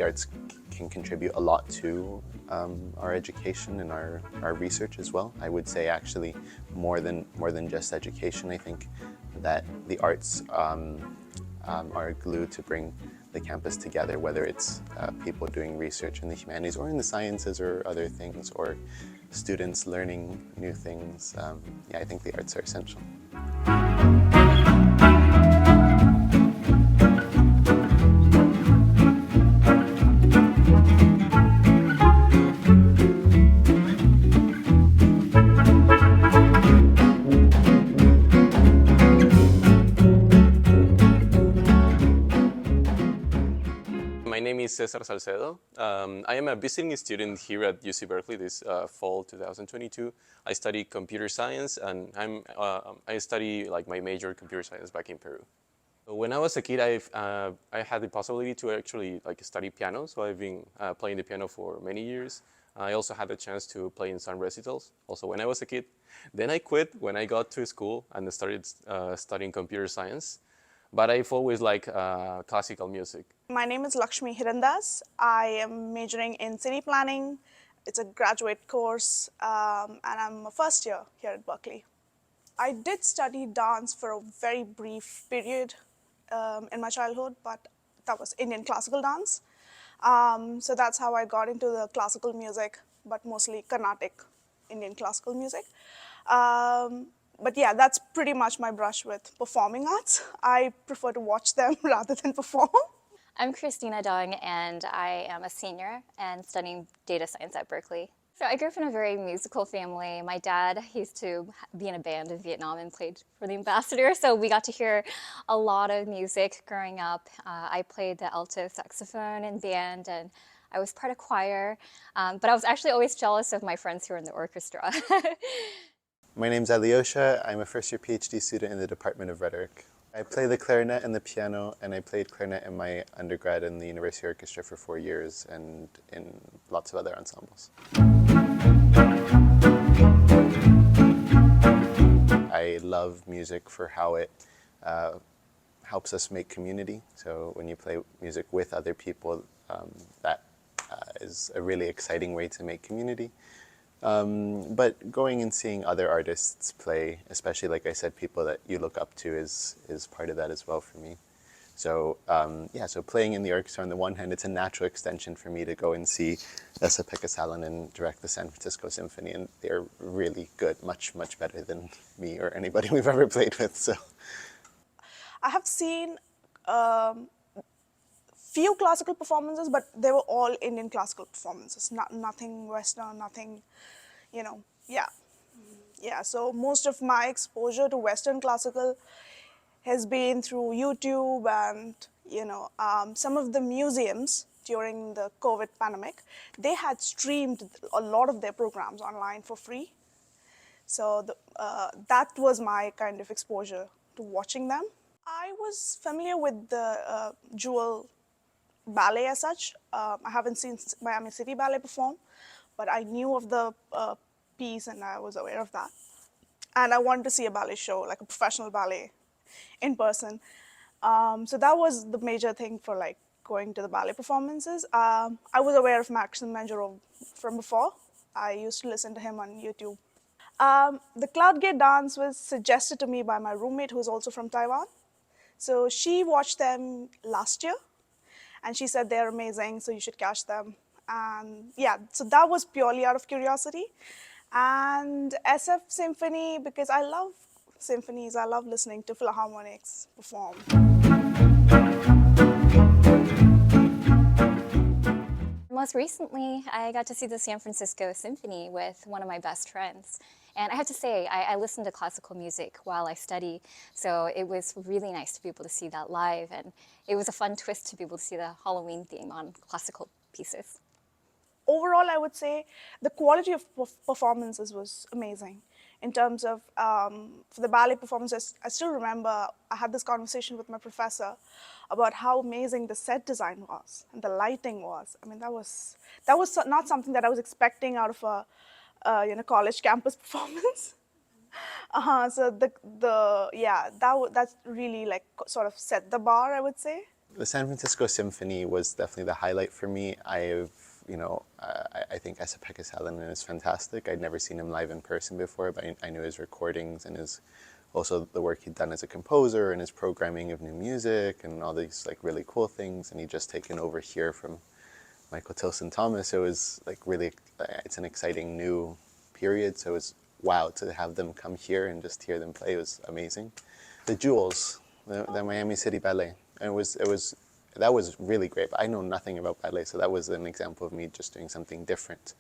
arts can contribute a lot to our education and our research as well. I would say actually more than just education. I think that the arts are glue to bring the campus together, whether it's people doing research in the humanities or in the sciences or other things, or students learning new things. Yeah, I think the arts are essential. My name is Cesar Salcedo. I am a visiting student here at UC Berkeley this fall 2022. I study computer science, and I study like my major computer science back in Peru. When I was a kid, I had the possibility to actually study piano, so I've been playing the piano for many years. I also had the chance to play in some recitals, also when I was a kid. Then I quit when I got to school and started studying computer science. But I've always liked classical music. My name is Lakshmi Hirandas. I am majoring in city planning. It's a graduate course, and I'm a first year here at Berkeley. I did study dance for a very brief period in my childhood, but that was Indian classical dance. So that's how I got into the classical music, but mostly Carnatic Indian classical music. But yeah, that's pretty much my brush with performing arts. I prefer to watch them rather than perform. I'm Christina Dong, and I am a senior and studying data science at Berkeley. So I grew up in a very musical family. My dad used to be in a band in Vietnam and played for the ambassador, so we got to hear a lot of music growing up. I played the alto saxophone in band, and I was part of choir, but I was actually always jealous of my friends who were in the orchestra. My name's Alyosha. I'm a first-year PhD student in the Department of Rhetoric. I play the clarinet and the piano, and I played clarinet in my undergrad in the University Orchestra for 4 years and in lots of other ensembles. I love music for how it helps us make community. So when you play music with other people, that is a really exciting way to make community. But going and seeing other artists play, especially, like I said, people that you look up to is part of that as well for me. So yeah, so playing in the orchestra, on the one hand, it's a natural extension for me to go and see Esa-Pekka Salonen direct the San Francisco Symphony, and they're really good, much, much better than me or anybody we've ever played with. So I have seen few classical performances, but they were all Indian classical performances, nothing Western, nothing, yeah. Yeah, so most of my exposure to Western classical has been through YouTube and, some of the museums during the COVID pandemic, they had streamed a lot of their programs online for free. So that was my kind of exposure to watching them. I was familiar with the Jewel ballet as such. I haven't seen Miami City Ballet perform, but I knew of the piece and I was aware of that. And I wanted to see a ballet show, like a professional ballet in person. So that was the major thing for going to the ballet performances. I was aware of Maxim Manjarov from before. I used to listen to him on YouTube. The Cloud Gate dance was suggested to me by my roommate, who is also from Taiwan. So she watched them last year, and she said they're amazing, so you should catch them. And yeah, so that was purely out of curiosity. And SF Symphony, because I love symphonies, I love listening to philharmonics perform. Most recently, I got to see the San Francisco Symphony with one of my best friends. And I have to say, I listen to classical music while I study, so it was really nice to be able to see that live, and it was a fun twist to be able to see the Halloween theme on classical pieces. Overall, I would say the quality of performances was amazing. In terms of, for the ballet performances, I still remember I had this conversation with my professor about how amazing the set design was and the lighting was. I mean, that was not something that I was expecting out of a college campus performance. So that's really sort of set the bar, I would say. The San Francisco Symphony was definitely the highlight for me. I think Esa-Pekka Salonen is fantastic. I'd never seen him live in person before, but I knew his recordings and also the work he'd done as a composer and his programming of new music and all these like really cool things. And he'd just taken over here from Michael Tilson Thomas. So it was like really, it's an exciting new period. So it was wow to have them come here and just hear them play. It was amazing. The Jewels, the Miami City Ballet. And that was really great. But I know nothing about ballet, so that was an example of me just doing something different.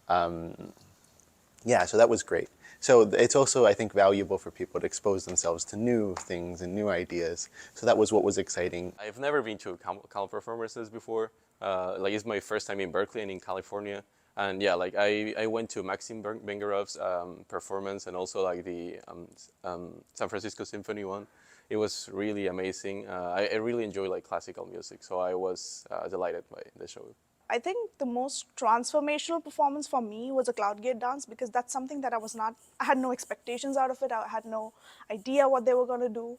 Yeah, so that was great. So it's also, I think, valuable for people to expose themselves to new things and new ideas. So that was what was exciting. I've never been to Cal performances before. Like it's my first time in Berkeley and in California. And yeah, like I went to Maxim Bengarov's performance and also like the San Francisco Symphony one. It was really amazing. I really enjoy like classical music, so I was delighted by the show. I think the most transformational performance for me was a Cloud Gate dance, because that's something that I had no expectations out of it. I had no idea what they were going to do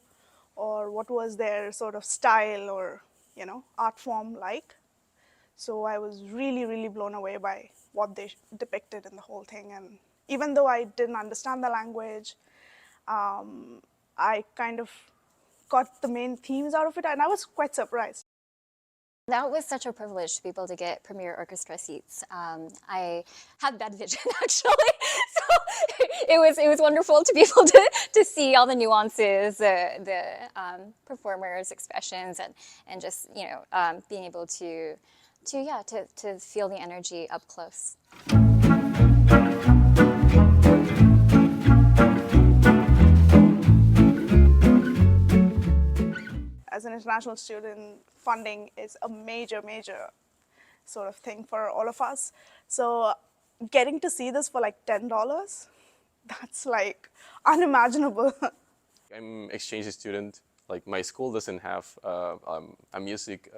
or what was their sort of style or, art form like. So I was really, really blown away by what they depicted in the whole thing. And even though I didn't understand the language, I kind of got the main themes out of it, and I was quite surprised. That was such a privilege to be able to get premier orchestra seats. I had bad vision actually, so it was wonderful to be able to see all the nuances, the performers' expressions, and just being able to feel the energy up close. As an international student, funding is a major sort of thing for all of us. So getting to see this for like $10, that's like unimaginable. I'm exchange student. Like my school doesn't have a music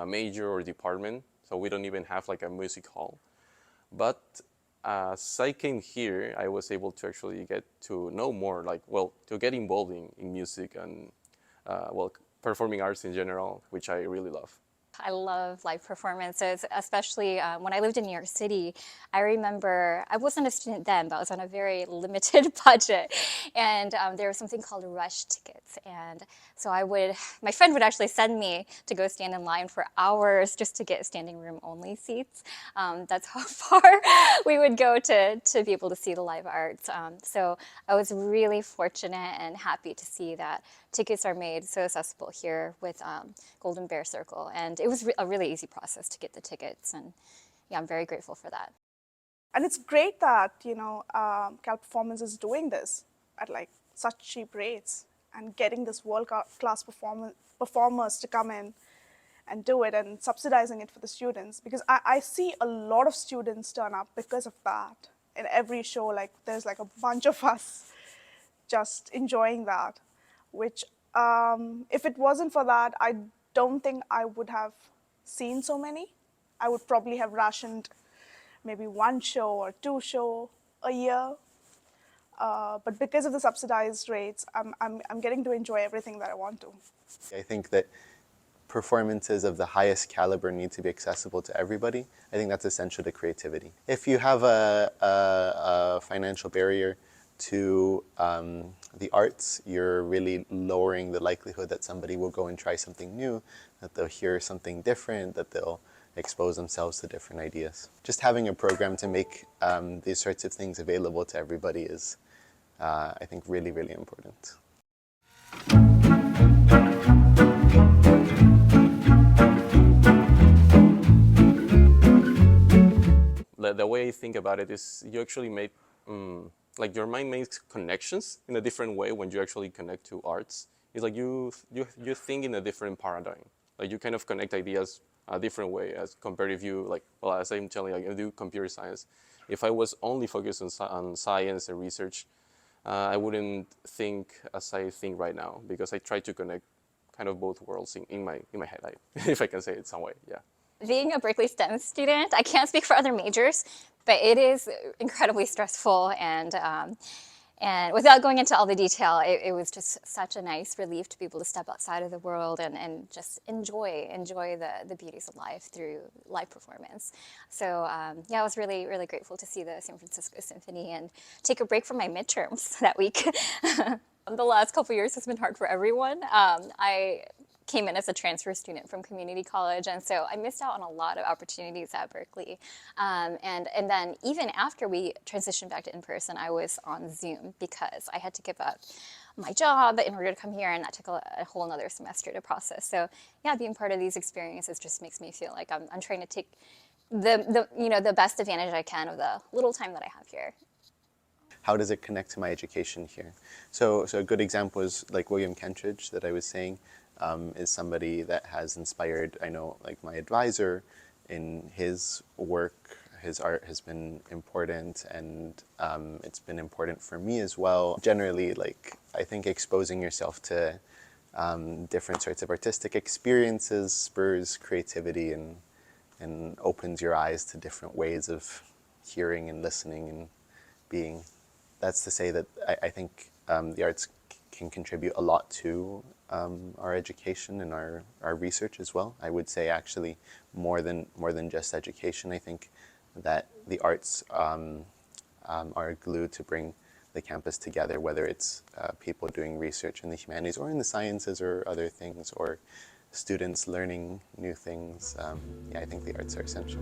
major or department, so we don't even have like a music hall. But as I came here, I was able to actually get to know more, to get involved in music and, performing arts in general, which I really love. I love live performances, especially when I lived in New York City. I remember, I wasn't a student then, but I was on a very limited budget. And there was something called rush tickets. And so my friend would actually send me to go stand in line for hours just to get standing room only seats. That's how far we would go to be able to see the live arts. So I was really fortunate and happy to see that tickets are made so accessible here with Golden Bear Circle. And it was a really easy process to get the tickets, and yeah, I'm very grateful for that. And it's great that, Cal Performance is doing this at like such cheap rates and getting this world-class performers to come in and do it and subsidizing it for the students. Because I see a lot of students turn up because of that. In every show, like there's like a bunch of us just enjoying that, which if it wasn't for that, I don't think I would have seen so many. I would probably have rationed maybe one show or two shows a year. But because of the subsidized rates, I'm getting to enjoy everything that I want to. I think that performances of the highest caliber need to be accessible to everybody. I think that's essential to creativity. If you have a financial barrier to the arts, you're really lowering the likelihood that somebody will go and try something new, that they'll hear something different, that they'll expose themselves to different ideas. Just having a program to make these sorts of things available to everybody is, I think, really, really important. The way I think about it is you actually make your mind makes connections in a different way when you actually connect to arts. It's like you think in a different paradigm. Like you kind of connect ideas a different way as compared if you as I'm telling you, I do computer science. If I was only focused on science and research, I wouldn't think as I think right now, because I try to connect kind of both worlds in my head, if I can say it some way, yeah. Being a Berkeley STEM student, I can't speak for other majors, but it is incredibly stressful, and And without going into all the detail, it was just such a nice relief to be able to step outside of the world and just enjoy the beauties of life through live performance. So yeah, I was really, really grateful to see the San Francisco Symphony and take a break from my midterms that week. The last couple years has been hard for everyone. I came in as a transfer student from community college, and so I missed out on a lot of opportunities at Berkeley. And then even after we transitioned back to in-person, I was on Zoom because I had to give up my job in order to come here, and that took a whole another semester to process. So yeah, being part of these experiences just makes me feel like I'm trying to take the best advantage I can of the little time that I have here. How does it connect to my education here? So a good example is like William Kentridge that I was saying. Is somebody that has inspired, I know, like my advisor in his work. His art has been important, and it's been important for me as well. Generally, like, I think exposing yourself to different sorts of artistic experiences spurs creativity and opens your eyes to different ways of hearing and listening and being. That's to say that I think the arts can contribute a lot to our education and our research as well. I would say actually more than just education. I think that the arts are a glue to bring the campus together, whether it's people doing research in the humanities or in the sciences or other things, or students learning new things. Yeah, I think the arts are essential.